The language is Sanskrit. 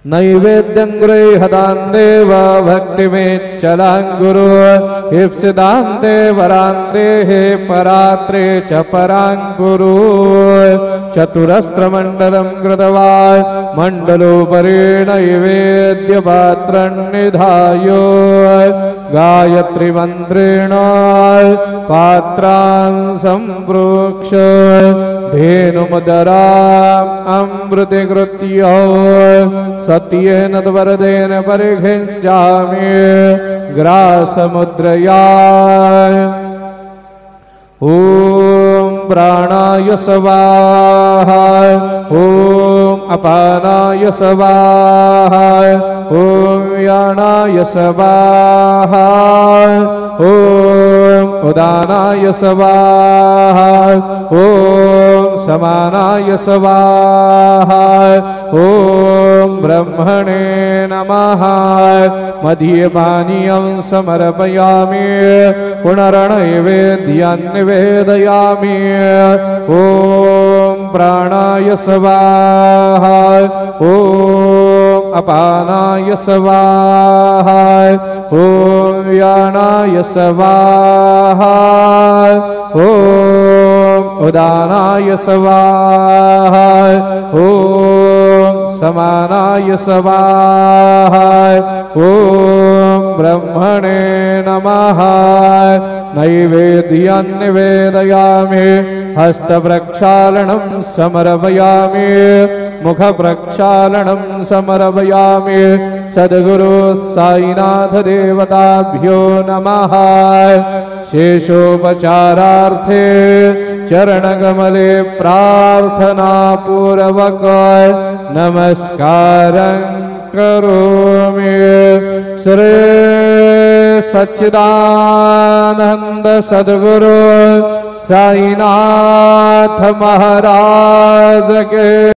नैवेद्यं गृह्यतान्देव भक्तिमेच्छलाङ्गुरु ईप्सितान्ते वरान्तेः परात्रे च पराङ्गुरु चतुरस्त्रमण्डलं कृत्वा मण्डलोपरि नैवेद्यपात्रं निधाय गायत्रीमन्त्रेण पात्रान् सम्प्रोक्ष धेनुमुदराम् अमृतीकृत्य सत्येन वरदेन परिघिञ्जामि ग्रासमुद्रया ॐ प्राणाय स्वाहा ॐ अपानाय स्वाहा ॐ व्यानाय स्वाहा ॐ उदानाय स्वाहा ॐ समानाय स्वाहा ॐ ब्रह्मणे नमः मदीयपानीयं समर्पयामि पुनर्नैवेद्यं निवेदयामि ॐ प्राणाय स्वाहा ॐ अपानाय स्वाहा ॐ व्यानाय स्वाहा ॐ उदानाय स्वाहा ॐ समानाय स्वाहा ॐ ब्रह्मणे नमः नैवेद्यं निवेदयामि हस्तप्रक्षालनं समर्पयामि मुखप्रक्षालनं समर्पयामि सद्गुरु साईनाथ देवताभ्यो नमः शेषोपचारार्थे चरणकमले प्रार्थनापूर्वक नमस्कारं करोमि। श्री सच्चिदानंद सद्गुरु साईनाथ महाराज के